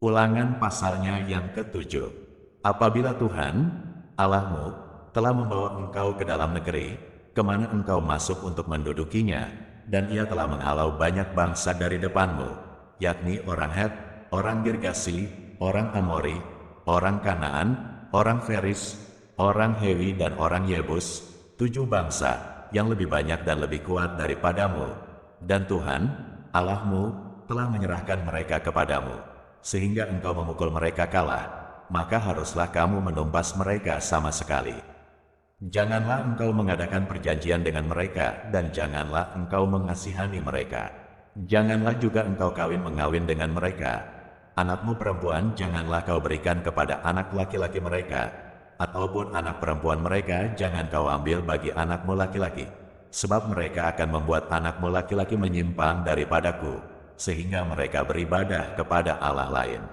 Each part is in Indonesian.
Ulangan pasalnya yang ke-7. Apabila Tuhan, Allahmu, telah membawa engkau ke dalam negeri, kemana engkau masuk untuk mendudukinya, dan ia telah menghalau banyak bangsa dari depanmu, yakni orang Het, orang Girgasi, orang Amori, orang Kanaan, orang Feris, orang Hewi dan orang Yebus, 7 bangsa yang lebih banyak dan lebih kuat daripadamu. Dan Tuhan, Allahmu, telah menyerahkan mereka kepadamu, sehingga engkau memukul mereka kalah, maka haruslah kamu menumpas mereka sama sekali. Janganlah engkau mengadakan perjanjian dengan mereka, dan janganlah engkau mengasihani mereka. Janganlah juga engkau kawin-mengawin dengan mereka. Anakmu perempuan janganlah kau berikan kepada anak laki-laki mereka, ataupun anak perempuan mereka jangan kau ambil bagi anakmu laki-laki, sebab mereka akan membuat anakmu laki-laki menyimpang daripadaku, sehingga mereka beribadah kepada Allah lain.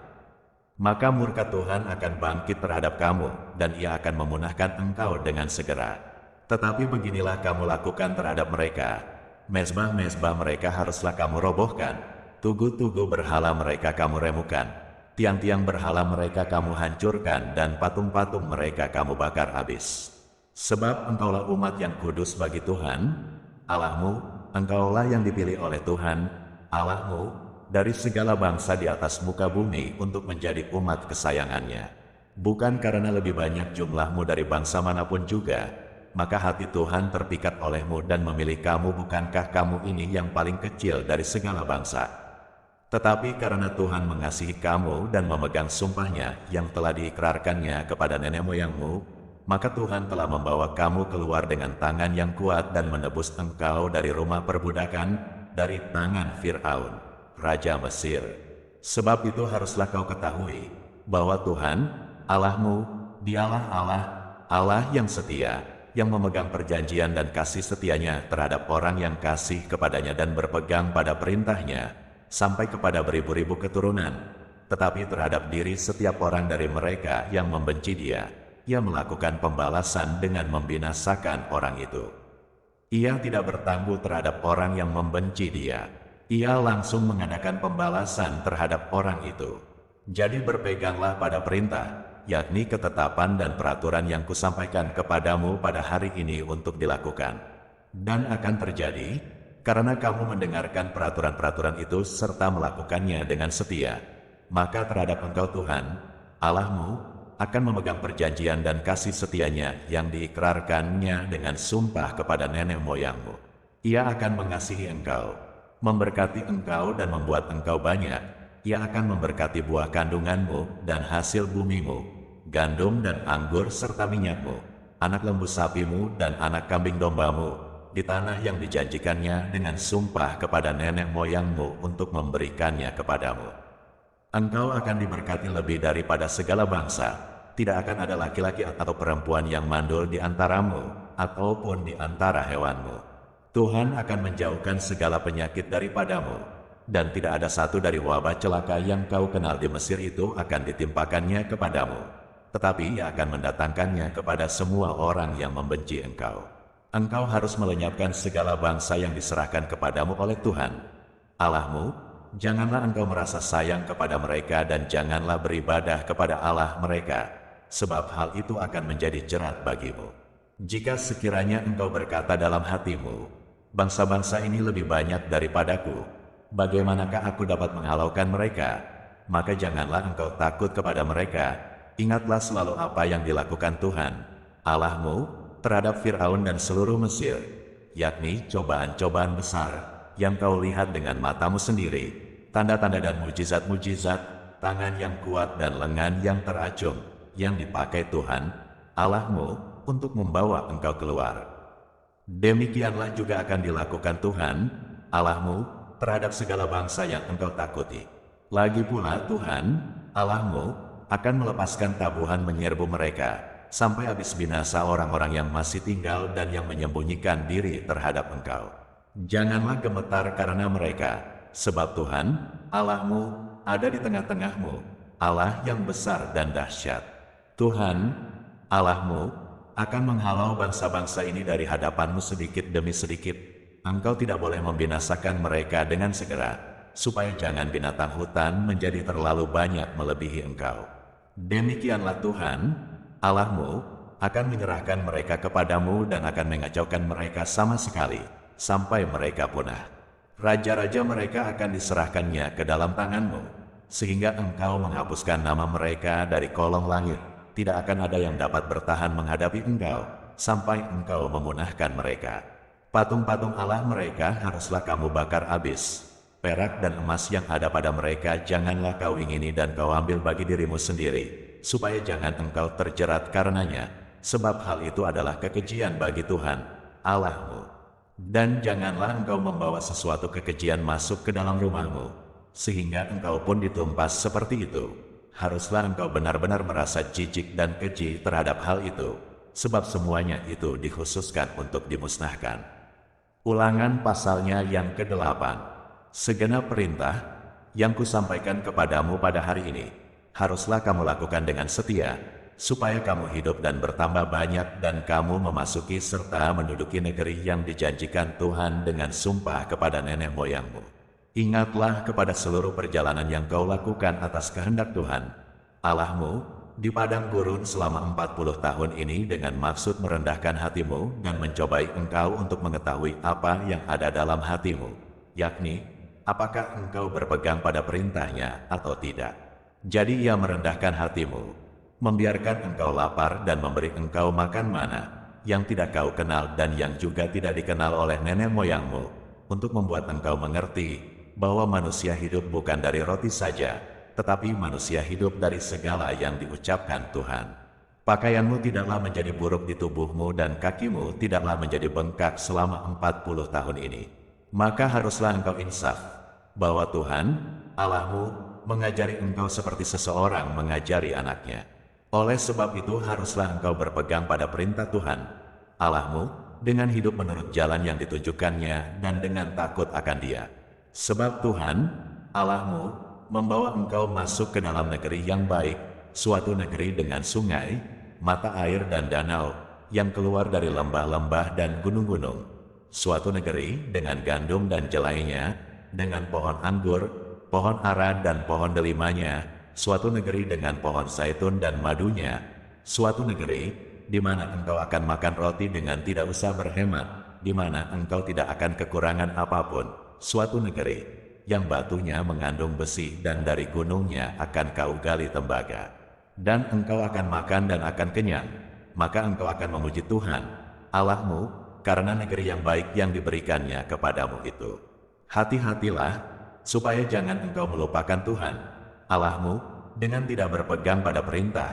Maka murka Tuhan akan bangkit terhadap kamu, dan ia akan memunahkan engkau dengan segera. Tetapi beginilah kamu lakukan terhadap mereka. Mezbah-mezbah mereka haruslah kamu robohkan, tugu-tugu berhala mereka kamu remukan, tiang-tiang berhala mereka kamu hancurkan, dan patung-patung mereka kamu bakar habis. Sebab engkaulah umat yang kudus bagi Tuhan, Allahmu, engkaulah yang dipilih oleh Tuhan, Allahmu, dari segala bangsa di atas muka bumi untuk menjadi umat kesayangannya. Bukan karena lebih banyak jumlahmu dari bangsa manapun juga, maka hati Tuhan terpikat olehmu dan memilih kamu. Bukankah kamu ini yang paling kecil dari segala bangsa? Tetapi karena Tuhan mengasihi kamu dan memegang sumpahnya yang telah diikrarkannya kepada nenek moyangmu, maka Tuhan telah membawa kamu keluar dengan tangan yang kuat dan menebus engkau dari rumah perbudakan, dari tangan Fir'aun, Raja Mesir. Sebab itu haruslah kau ketahui, bahwa Tuhan, Allahmu, dialah Allah, Allah yang setia, yang memegang perjanjian dan kasih setianya terhadap orang yang kasih kepadanya dan berpegang pada perintahnya, sampai kepada beribu-ribu keturunan. Tetapi terhadap diri setiap orang dari mereka yang membenci Dia, Ia melakukan pembalasan dengan membinasakan orang itu. Ia tidak bertangguh terhadap orang yang membenci Dia. Ia langsung mengadakan pembalasan terhadap orang itu. Jadi berpeganglah pada perintah, yakni ketetapan dan peraturan yang kusampaikan kepadamu pada hari ini untuk dilakukan. Dan akan terjadi, karena kamu mendengarkan peraturan-peraturan itu serta melakukannya dengan setia, maka terhadap engkau Tuhan, Allahmu, akan memegang perjanjian dan kasih setianya yang diikrarkannya dengan sumpah kepada nenek moyangmu. Ia akan mengasihi engkau, memberkati engkau dan membuat engkau banyak. Ia akan memberkati buah kandunganmu dan hasil bumimu, gandum dan anggur serta minyakmu, anak lembu sapimu dan anak kambing dombamu, di tanah yang dijanjikannya dengan sumpah kepada nenek moyangmu untuk memberikannya kepadamu. Engkau akan diberkati lebih daripada segala bangsa. Tidak akan ada laki-laki atau perempuan yang mandul di antaramu, ataupun di antara hewanmu. Tuhan akan menjauhkan segala penyakit daripadamu, dan tidak ada satu dari wabah celaka yang kau kenal di Mesir itu akan ditimpakannya kepadamu. Tetapi Ia akan mendatangkannya kepada semua orang yang membenci engkau. Engkau harus melenyapkan segala bangsa yang diserahkan kepadamu oleh Tuhan, Allahmu. Janganlah engkau merasa sayang kepada mereka dan janganlah beribadah kepada Allah mereka, sebab hal itu akan menjadi jerat bagimu. Jika sekiranya engkau berkata dalam hatimu, bangsa-bangsa ini lebih banyak daripadaku, bagaimanakah aku dapat menghalaukan mereka? Maka janganlah engkau takut kepada mereka. Ingatlah selalu apa yang dilakukan Tuhan, Allahmu, terhadap Fir'aun dan seluruh Mesir, yakni cobaan-cobaan besar yang kau lihat dengan matamu sendiri, tanda-tanda dan mujizat-mujizat, tangan yang kuat dan lengan yang teracung, yang dipakai Tuhan, Allahmu, untuk membawa engkau keluar. Demikianlah juga akan dilakukan Tuhan, Allahmu, terhadap segala bangsa yang engkau takuti. Lagi pula Tuhan, Allahmu, akan melepaskan tabuhan menyerbu mereka, sampai habis binasa orang-orang yang masih tinggal dan yang menyembunyikan diri terhadap engkau. Janganlah gemetar karena mereka, sebab Tuhan, Allahmu, ada di tengah-tengahmu, Allah yang besar dan dahsyat. Tuhan, Allahmu, akan menghalau bangsa-bangsa ini dari hadapanmu sedikit demi sedikit. Engkau tidak boleh membinasakan mereka dengan segera, supaya jangan binatang hutan menjadi terlalu banyak melebihi engkau. Demikianlah Tuhan, Allahmu, akan menyerahkan mereka kepadamu dan akan mengacaukan mereka sama sekali, sampai mereka punah. Raja-raja mereka akan diserahkannya ke dalam tanganmu, sehingga engkau menghapuskan nama mereka dari kolong langit. Tidak akan ada yang dapat bertahan menghadapi engkau, sampai engkau memunahkan mereka. Patung-patung Allah mereka haruslah kamu bakar habis. Perak dan emas yang ada pada mereka janganlah kau ingini dan kau ambil bagi dirimu sendiri, supaya jangan engkau terjerat karenanya, sebab hal itu adalah kekejian bagi Tuhan, Allahmu. Dan janganlah engkau membawa sesuatu kekejian masuk ke dalam rumahmu, sehingga engkau pun ditumpas seperti itu. Haruslah engkau benar-benar merasa jijik dan keji terhadap hal itu, sebab semuanya itu dikhususkan untuk dimusnahkan. Ulangan pasalnya yang ke-8. Segenap perintah yang kusampaikan kepadamu pada hari ini, haruslah kamu lakukan dengan setia, supaya kamu hidup dan bertambah banyak dan kamu memasuki serta menduduki negeri yang dijanjikan Tuhan dengan sumpah kepada nenek moyangmu. Ingatlah kepada seluruh perjalanan yang kau lakukan atas kehendak Tuhan, Allahmu, di padang gurun selama 40 tahun ini dengan maksud merendahkan hatimu dan mencobai engkau untuk mengetahui apa yang ada dalam hatimu, yakni, apakah engkau berpegang pada perintahnya atau tidak. Jadi ia merendahkan hatimu, membiarkan engkau lapar dan memberi engkau makan mana, yang tidak kau kenal dan yang juga tidak dikenal oleh nenek moyangmu, untuk membuat engkau mengerti bahwa manusia hidup bukan dari roti saja, tetapi manusia hidup dari segala yang diucapkan Tuhan. Pakaianmu tidaklah menjadi buruk di tubuhmu dan kakimu tidaklah menjadi bengkak selama 40 tahun ini. Maka haruslah engkau insaf, bahwa Tuhan, Allahmu, mengajari engkau seperti seseorang mengajari anaknya. Oleh sebab itu haruslah engkau berpegang pada perintah Tuhan, Allahmu, dengan hidup menurut jalan yang ditunjukkannya dan dengan takut akan Dia. Sebab Tuhan, Allahmu, membawa engkau masuk ke dalam negeri yang baik, suatu negeri dengan sungai, mata air dan danau, yang keluar dari lembah-lembah dan gunung-gunung. Suatu negeri dengan gandum dan jelainya, dengan pohon anggur, pohon ara dan pohon delimanya, suatu negeri dengan pohon zaitun dan madunya, suatu negeri di mana engkau akan makan roti dengan tidak usah berhemat, di mana engkau tidak akan kekurangan apapun. Suatu negeri yang batunya mengandung besi dan dari gunungnya akan kau gali tembaga. Dan engkau akan makan dan akan kenyang, maka engkau akan memuji Tuhan, Allahmu, karena negeri yang baik yang diberikannya kepadamu itu. Hati-hatilah, supaya jangan engkau melupakan Tuhan, Allahmu, dengan tidak berpegang pada perintah,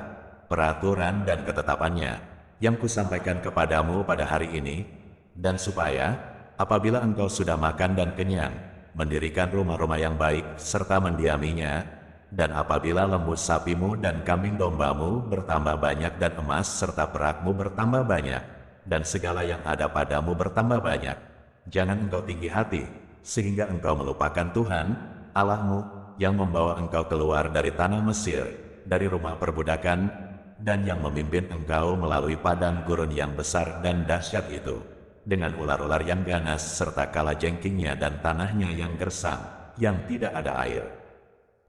peraturan dan ketetapannya, yang kusampaikan kepadamu pada hari ini, dan supaya apabila engkau sudah makan dan kenyang, mendirikan rumah-rumah yang baik serta mendiaminya, dan apabila lembu sapimu dan kambing dombamu bertambah banyak dan emas serta perakmu bertambah banyak, dan segala yang ada padamu bertambah banyak, jangan engkau tinggi hati, sehingga engkau melupakan Tuhan, Allahmu, yang membawa engkau keluar dari tanah Mesir, dari rumah perbudakan, dan yang memimpin engkau melalui padang gurun yang besar dan dahsyat itu, dengan ular-ular yang ganas serta kalajengkingnya dan tanahnya yang gersang, yang tidak ada air.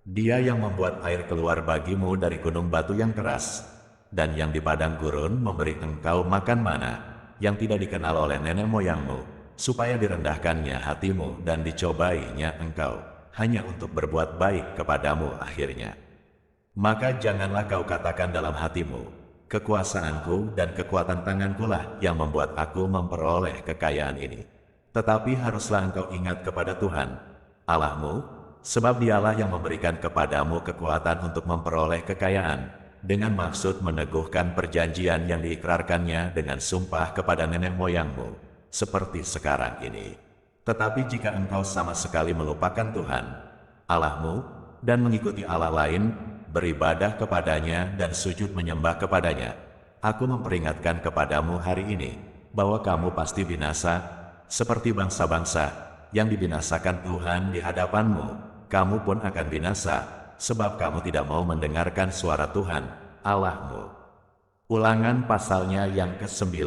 Dia yang membuat air keluar bagimu dari gunung batu yang keras, dan yang di padang gurun memberi engkau makan mana, yang tidak dikenal oleh nenek moyangmu, supaya direndahkannya hatimu dan dicobainya engkau, hanya untuk berbuat baik kepadamu akhirnya. Maka janganlah kau katakan dalam hatimu, kekuasaanku dan kekuatan tanganku lah yang membuat aku memperoleh kekayaan ini. Tetapi haruslah engkau ingat kepada Tuhan, Allahmu, sebab Dialah yang memberikan kepadamu kekuatan untuk memperoleh kekayaan, dengan maksud meneguhkan perjanjian yang diikrarkannya dengan sumpah kepada nenek moyangmu, seperti sekarang ini. Tetapi jika engkau sama sekali melupakan Tuhan, Allahmu, dan mengikuti Allah lain, beribadah kepadanya dan sujud menyembah kepadanya, aku memperingatkan kepadamu hari ini, bahwa kamu pasti binasa, seperti bangsa-bangsa yang dibinasakan Tuhan di hadapanmu, kamu pun akan binasa, sebab kamu tidak mau mendengarkan suara Tuhan, Allahmu. Ulangan pasalnya yang ke-9.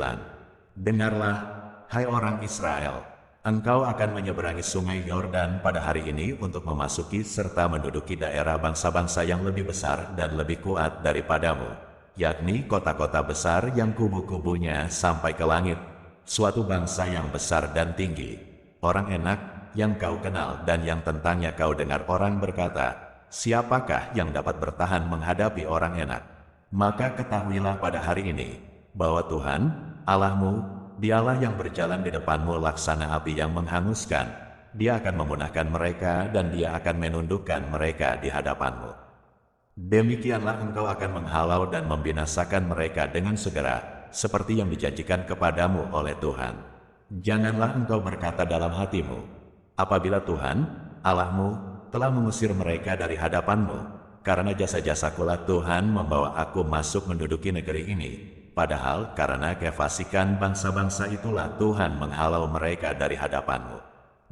Dengarlah, hai orang Israel, Engkau akan menyeberangi sungai Yordan pada hari ini untuk memasuki serta menduduki daerah bangsa-bangsa yang lebih besar dan lebih kuat daripadamu, yakni kota-kota besar yang kubu-kubunya sampai ke langit, suatu bangsa yang besar dan tinggi, orang enak yang kau kenal dan yang tentangnya kau dengar orang berkata, siapakah yang dapat bertahan menghadapi orang enak? Maka ketahuilah pada hari ini, bahwa Tuhan, Allahmu, Dialah yang berjalan di depanmu laksana api yang menghanguskan. Dia akan memunahkan mereka dan dia akan menundukkan mereka di hadapanmu. Demikianlah engkau akan menghalau dan membinasakan mereka dengan segera, seperti yang dijanjikan kepadamu oleh Tuhan. Janganlah engkau berkata dalam hatimu, apabila Tuhan, Allahmu, telah mengusir mereka dari hadapanmu, karena jasa-jasakulah Tuhan membawa aku masuk menduduki negeri ini. Padahal karena kefasikan bangsa-bangsa itulah Tuhan menghalau mereka dari hadapanmu.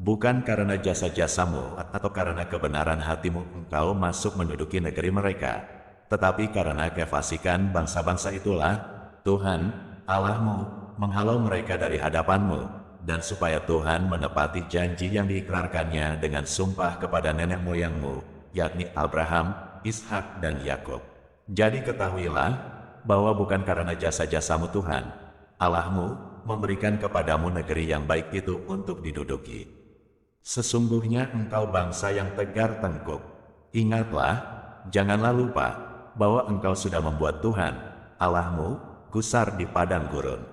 Bukan karena jasa-jasamu atau karena kebenaran hatimu engkau masuk menduduki negeri mereka. Tetapi karena kefasikan bangsa-bangsa itulah Tuhan, Allahmu, menghalau mereka dari hadapanmu. Dan supaya Tuhan menepati janji yang diikrarkannya dengan sumpah kepada nenek moyangmu, yakni Abraham, Ishak dan Yakub. Jadi ketahuilah, bahwa bukan karena jasa-jasamu Tuhan, Allahmu, memberikan kepadamu negeri yang baik itu untuk diduduki. Sesungguhnya engkau bangsa yang tegar tengkuk. Ingatlah, janganlah lupa, bahwa engkau sudah membuat Tuhan, Allahmu, gusar di padang gurun.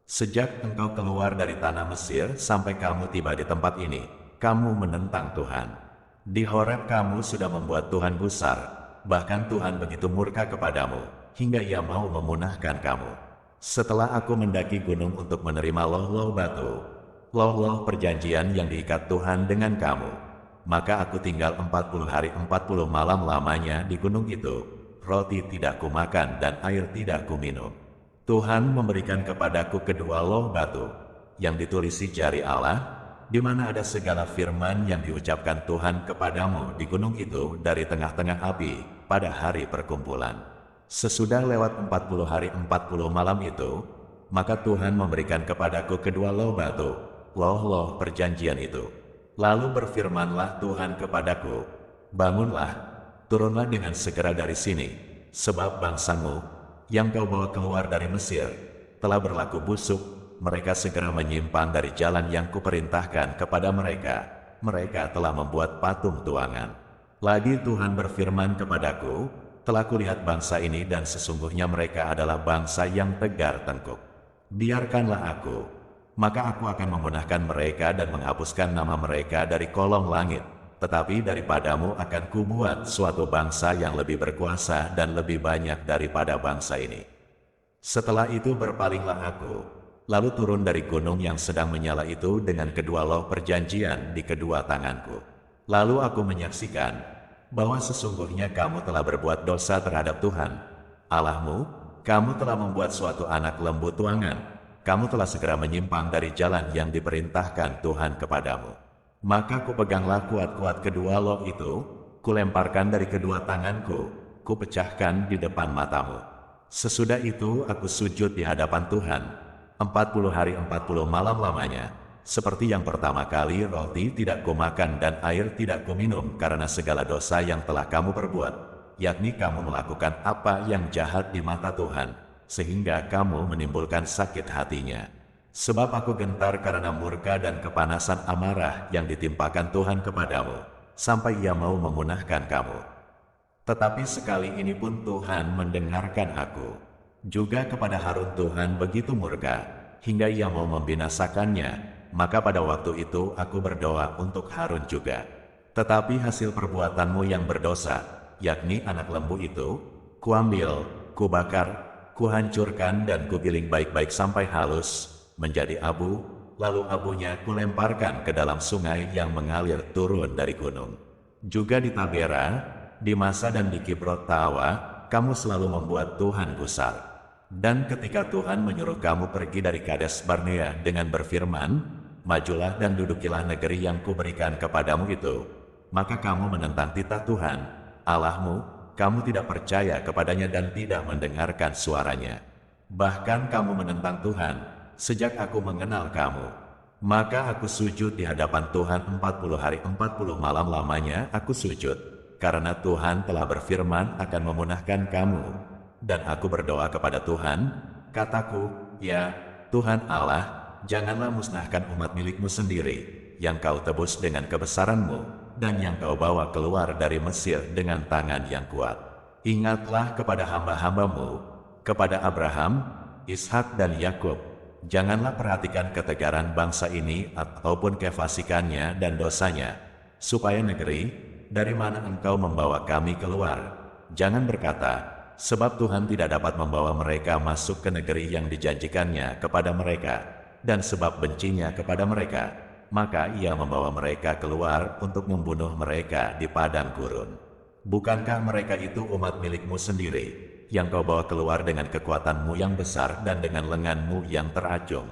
Sejak engkau keluar dari tanah Mesir sampai kamu tiba di tempat ini, kamu menentang Tuhan. Di Horeb kamu sudah membuat Tuhan gusar, bahkan Tuhan begitu murka kepadamu, hingga ia mau memunahkan kamu. Setelah aku mendaki gunung untuk menerima loh-loh batu, loh-loh perjanjian yang diikat Tuhan dengan kamu, maka aku tinggal 40 hari 40 malam lamanya di gunung itu, roti tidak kumakan dan air tidak kuminum. Tuhan memberikan kepadaku kedua loh batu, yang ditulisi jari Allah, di mana ada segala firman yang diucapkan Tuhan kepadamu di gunung itu dari tengah-tengah api pada hari perkumpulan. Sesudah lewat 40 hari 40 malam itu, maka Tuhan memberikan kepadaku kedua loh batu, loh-loh perjanjian itu. Lalu berfirmanlah Tuhan kepadaku, bangunlah, turunlah dengan segera dari sini, sebab bangsamu, yang kau bawa keluar dari Mesir, telah berlaku busuk, mereka segera menyimpang dari jalan yang kuperintahkan kepada mereka, mereka telah membuat patung tuangan. Lagi Tuhan berfirman kepadaku, telah kulihat bangsa ini dan sesungguhnya mereka adalah bangsa yang tegar tengkuk. Biarkanlah aku, maka aku akan memunahkan mereka dan menghapuskan nama mereka dari kolong langit. Tetapi daripadamu akan kubuat suatu bangsa yang lebih berkuasa dan lebih banyak daripada bangsa ini. Setelah itu berpalinglah aku, lalu turun dari gunung yang sedang menyala itu dengan kedua loh perjanjian di kedua tanganku. Lalu aku menyaksikan bahwa sesungguhnya kamu telah berbuat dosa terhadap Tuhan, Allahmu, kamu telah membuat suatu anak lembu tuangan, kamu telah segera menyimpang dari jalan yang diperintahkan Tuhan kepadamu. Maka kupeganglah kuat-kuat kedua loh itu, kulemparkan dari kedua tanganku, kupecahkan di depan matamu. Sesudah itu aku sujud di hadapan Tuhan, 40 hari 40 malam lamanya. Seperti yang pertama kali roti tidak kumakan dan air tidak kuminum karena segala dosa yang telah kamu perbuat, yakni kamu melakukan apa yang jahat di mata Tuhan, sehingga kamu menimbulkan sakit hatinya. Sebab aku gentar karena murka dan kepanasan amarah yang ditimpakan Tuhan kepadamu, sampai ia mau memunahkan kamu. Tetapi sekali ini pun Tuhan mendengarkan aku. Juga kepada Harun Tuhan begitu murka, hingga ia mau membinasakannya. Maka pada waktu itu aku berdoa untuk Harun juga. Tetapi hasil perbuatanmu yang berdosa, yakni anak lembu itu, kuambil, kubakar, kuhancurkan dan kugiling baik-baik sampai halus, menjadi abu, lalu abunya kulemparkan ke dalam sungai yang mengalir turun dari gunung. Juga di Tabera, di Masa dan di Kibrot Tawa, kamu selalu membuat Tuhan gusar. Dan ketika Tuhan menyuruh kamu pergi dari Kades Barnea dengan berfirman, majulah dan dudukilah negeri yang kuberikan kepadamu itu, maka kamu menentang titah Tuhan, Allahmu, kamu tidak percaya kepadanya dan tidak mendengarkan suaranya. Bahkan kamu menentang Tuhan, sejak aku mengenal kamu. Maka aku sujud di hadapan Tuhan 40 hari 40 malam lamanya aku sujud, karena Tuhan telah berfirman akan memunahkan kamu. Dan aku berdoa kepada Tuhan, kataku, ya, Tuhan Allah, janganlah musnahkan umat milikmu sendiri, yang kau tebus dengan kebesaranmu, dan yang kau bawa keluar dari Mesir dengan tangan yang kuat. Ingatlah kepada hamba-hambamu, kepada Abraham, Ishak dan Yakub. Janganlah perhatikan ketegaran bangsa ini ataupun kefasikannya dan dosanya, supaya negeri, dari mana engkau membawa kami keluar. Jangan berkata, sebab Tuhan tidak dapat membawa mereka masuk ke negeri yang dijanjikannya kepada mereka, dan sebab bencinya kepada mereka, maka ia membawa mereka keluar untuk membunuh mereka di padang gurun. Bukankah mereka itu umat milikmu sendiri, yang kau bawa keluar dengan kekuatanmu yang besar dan dengan lenganmu yang terajung?